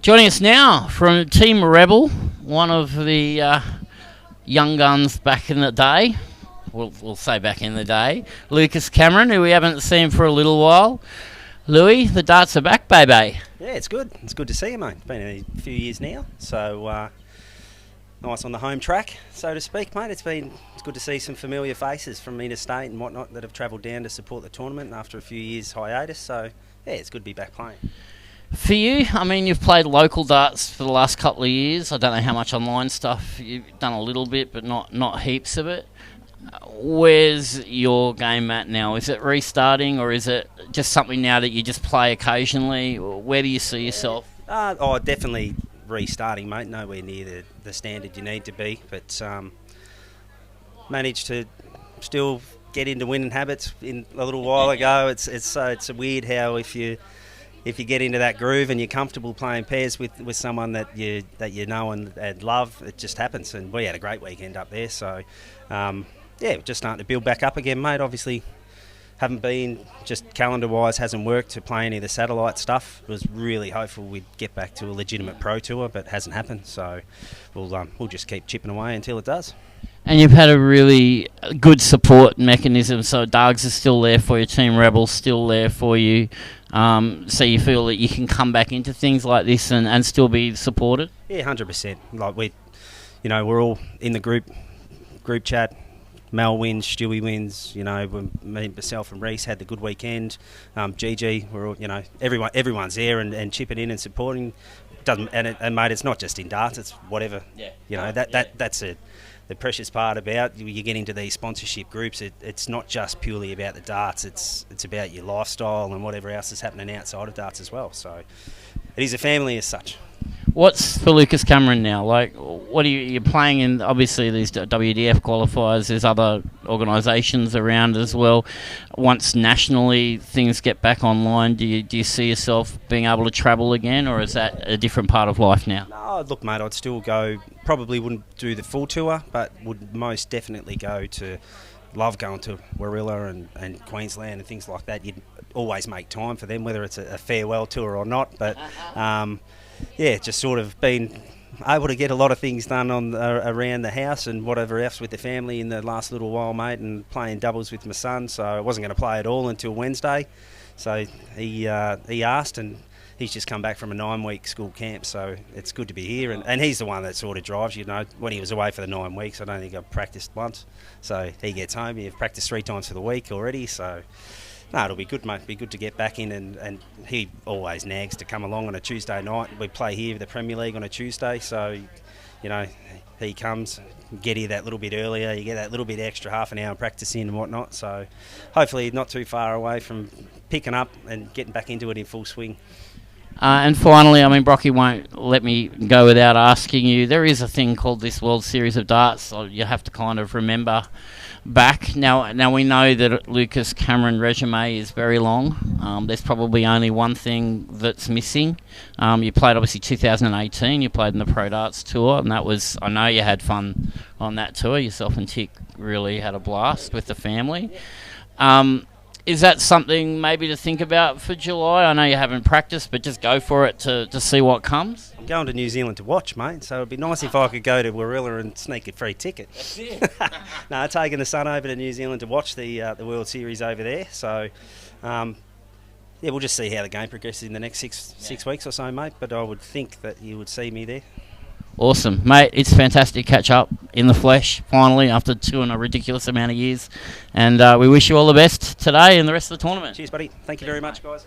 Joining us now from Team Rebel, one of the young guns back in the day. We'll say back in the day. Lucas Cameron, who we haven't seen for a little while. Louis, the darts are back, baby. Yeah, it's good. It's good to see you, mate. It's been a few years now, so nice on the home track, so to speak, mate. It's good to see some familiar faces from interstate and whatnot that have travelled down to support the tournament after a few years hiatus. So yeah, it's good to be back playing. For you, I mean, you've played local darts for the last couple of years. I don't know how much online stuff you've done, a little bit, but not heaps of it. Where's your game at now? Is it restarting, or is it just something now that you just play occasionally? Where do you see yourself? Definitely restarting, mate. Nowhere near the standard you need to be, but managed to still get into winning habits in a little while ago. It's weird how if you get into that groove and you're comfortable playing pairs with someone that you know and love, it just happens. And we had a great weekend up there, so yeah, just starting to build back up again, mate. Obviously, haven't been, just calendar-wise, hasn't worked to play any of the satellite stuff. Was really hopeful we'd get back to a legitimate pro tour, but hasn't happened. So we'll just keep chipping away until it does. And you've had a really good support mechanism, so Dargs is still there for you, Team Rebel's still there for you, so you feel that you can come back into things like this and still be supported? Yeah, 100%. Like we're all in the group chat. Mel wins, Stewie wins. Myself and Reese had the good weekend. GG, we're all, everyone's there and chipping in and supporting. Mate, it's not just in darts; it's whatever. Yeah. That's it. The precious part about you get into these sponsorship groups, it's not just purely about the darts. It's about your lifestyle and whatever else is happening outside of darts as well. So it is a family as such. What's for Lucas Cameron now? Like, what are you're playing in? Obviously, these WDF qualifiers. There's other organisations around as well. Once nationally things get back online, do you see yourself being able to travel again, or is that a different part of life now? No, look, mate, I'd still go. Probably wouldn't do the full tour, but would most definitely go to. Love going to Warilla and Queensland and things like that. You'd always make time for them, whether it's a farewell tour or not. But yeah, just sort of been able to get a lot of things done around the house and whatever else with the family in the last little while, mate, and playing doubles with my son. So I wasn't going to play at all until Wednesday. So he asked, and he's just come back from a 9-week school camp, so it's good to be here. And he's the one that sort of drives, when he was away for the 9 weeks, I don't think I've practised once. So he gets home, you've practised 3 times for the week already, so no, it'll be good, mate. It'll be good to get back in, and he always nags to come along on a Tuesday night. We play here the Premier League on a Tuesday, so, he comes, get here that little bit earlier, you get that little bit extra half an hour practice in and whatnot, so hopefully not too far away from picking up and getting back into it in full swing. And finally, I mean, Brocky won't let me go without asking you, there is a thing called this World Series of Darts, so you have to kind of remember back. Now we know that Lucas Cameron resume is very long. There's probably only one thing that's missing. You played, obviously, 2018, you played in the Pro Darts Tour, and that was, I know you had fun on that tour. Yourself and Tick really had a blast with the family. Is that something maybe to think about for July? I know you haven't practiced, but just go for it to see what comes. I'm going to New Zealand to watch, mate, so it'd be nice if I could go to Warilla and sneak a free ticket. That's it. No, taking the son over to New Zealand to watch the World Series over there. So, yeah, we'll just see how the game progresses in the next six weeks or so, mate. But I would think that you would see me there. Awesome, mate. It's fantastic to catch up in the flesh, finally, after 2 and a ridiculous amount of years. And we wish you all the best today and the rest of the tournament. Cheers, buddy. Thank you very much, guys.